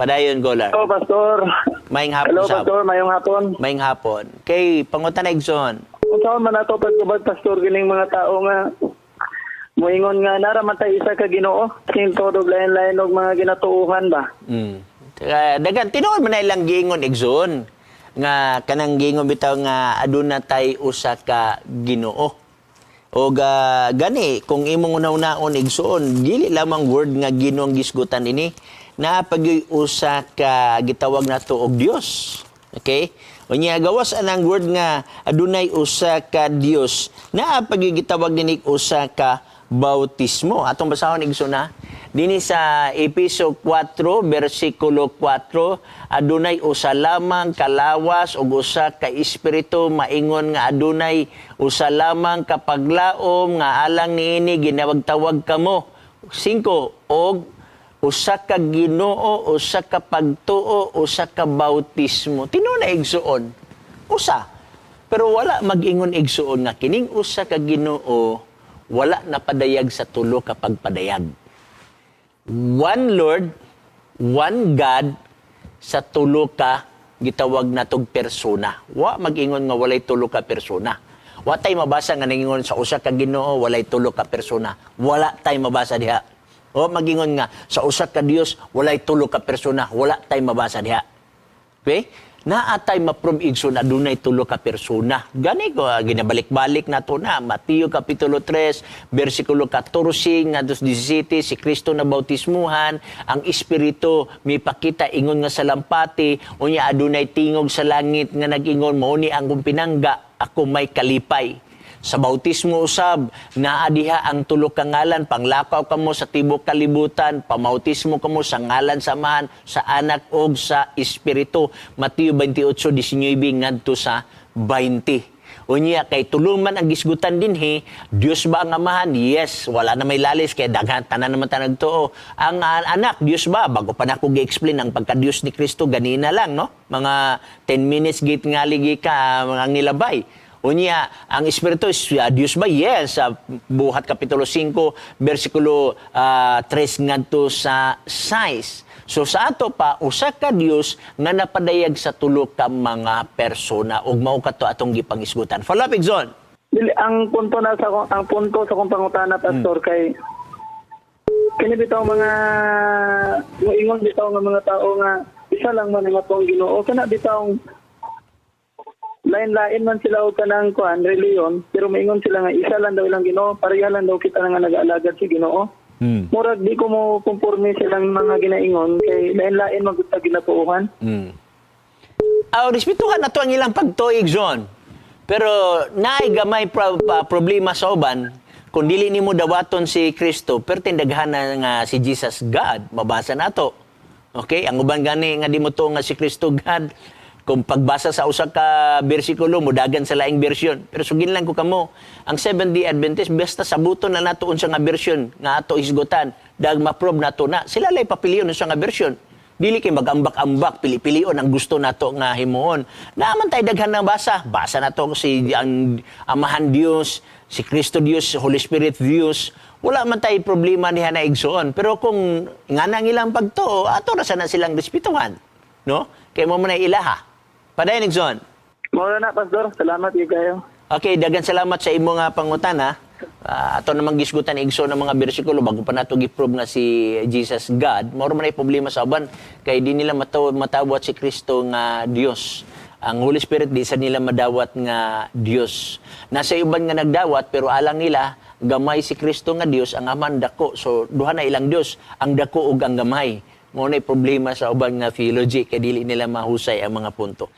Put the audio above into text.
Padayon Golar. Hello, Pastor. Maing hapon Hello, sab. Pastor. Mayong hapon. Maing hapon. Kay pangutan Igsoon. Kung saan man ato pagtubag, Pastor, gining mga tao nga moingon nga naraman tayo isa ka Ginoo. Sin todo lain-lain og mga ginatuuhan ba? Dagan tinuod man na ilang giingon Igsoon nga kanang giingon bitaw nga aduna tay usa ka Ginoo. O gani kung imong unaw-naon Igsoon, dili lamang word nga Ginoo ang gisgutan ini, na pagyoy usa ka gitawag nato og Dios. Okay? Unya gawas anang word nga adunay usa ka Dios, na pagyoy gitawag dinig usa ka bautismo. Atong basahon Igsoon na dinhi sa Episo 4 bersikulo 4, adunay usa lamang kalawas ug usa ka espiritu, maingon nga adunay usa lamang ka paglaom nga alang niini ginawag-tawag kamo. 5 og usa ka Ginoo, usa ka pagtuo, usa ka bautismo. Tinuna Igsoon, usa. Pero wala mag-ingon Igsoon nga kining usa ka Ginoo wala na padayag sa tulo ka pagpadayag. One Lord, one God, sa tulo ka gitawag natog persona. Wa mag-ingon nga walay tulo ka persona. Wa tay mabasa nga nangingon sa usa ka Ginoo walay tulo ka persona. Wala tay mabasa diha. O mag-ingon nga sa usa ka Dios walay tulo ka persona. Wala tay mabasa diha. Okay? Naatay ma-prove Igsoon adunay tulo ka persona. Gani ko ginabalik-balik nato na Mateo kapitulo 3 bersikulo 14 ngadto 17, si Kristo na bautismuhan, ang espiritu mipakita ingon nga sa lampati, unya adunay tingog sa langit nga nag-ingon mao ni ang kong pinangga, ako may kalipay. Sa bautismo usab, naa diha ang tulo ka ngalan, panglakaw kamo sa tibok kalibutan, pamautismo kamo sa ngalan samahan, sa anak og sa espiritu. Mateo 28:19 ngadto sa 20. Unya kay tuluman ang gisgutan dinhi, Dios ba ang amahan? Yes, wala na may lalis kay daghan tanan naman ta nagtuo. Ang anak Dios ba? Bago pa nako gi-explain ang pagka-Dios ni Kristo ganina lang, no? Mga 10 minutes git ngaligi ka ang nilabay. Unya, ang Espiritu is Dios ba? Yes. Sa Buhat Kapitulo 5, versikulo 3 ngadto sa 6. So sa ato pa, usa ka Dios nga napadayag sa tulo ka mga persona ug mao kato atong gipangisgutan. Follow up, Igsoon. Ang punto sa kong pangutana, Pastor, kay kini bitaw mga moingon bitaw nga mga tao nga isa lang man nga tong Ginoo, kana bitaw lain-lain man sila o kanang kuan reliyon, pero maingon sila nga isa lang daw ilang Ginoo, pareha lang daw kita nga nag-aalagad si Ginoo. Murag di ko mo kumporme silang mga ginaingon kay lain-lain man gud ta ginatuohan. Respetuhan nato ang ilang pagtuig, John. Pero naay gamay problema sa uban kung dili nimo dawaton si Kristo, pero tindaghan na nga si Jesus God, mabasa nato. Okay, ang uban gani nga di mo to nga si Kristo God. Kung pagbasa sa usa ka bersikulo, mudagan sa laing bersyon. Pero sugin lang ko kamo, ang Seventh-day Adventist, basta sabuton na nato unsa nga bersyon, nga ato isgutan, dag ma-probe nato na, sila lay papiliyon unsa nga bersyon. Dili kay mag-ambak-ambak, pili-pilion ang gusto nato nga himuon. Naaman tayo daghan na basa. Basa nato si ang Amahan Dios, si Kristo Dios, si Holy Spirit Dios. Wala man tayo problema niya na Igsoon. Pero kung nga nang ilang pagtuo, ato rasa na silang respetuhan. No? Kaya mo na ilaha. Padayon, Igsoon. Mao na, Pastor. Salamat kayo. Okay, dagan salamat sa imo nga pangutana. Ato namang gisgutan Igsoon ng mga bersikulo bago pa nato gi-prove nga si Jesus God. Mao man ay problema sa uban kay di nila matawat si Kristo nga Dios. Ang Holy Spirit di sa nila madawat nga Dios. Nasa uban nga nagdawat pero alang nila gamay si Kristo nga Dios, ang aman dako. So duha na ilang Dios, ang dako ug ang gamay. Mo na problema sa uban nga theology kay dili nila mahusay ang mga punto.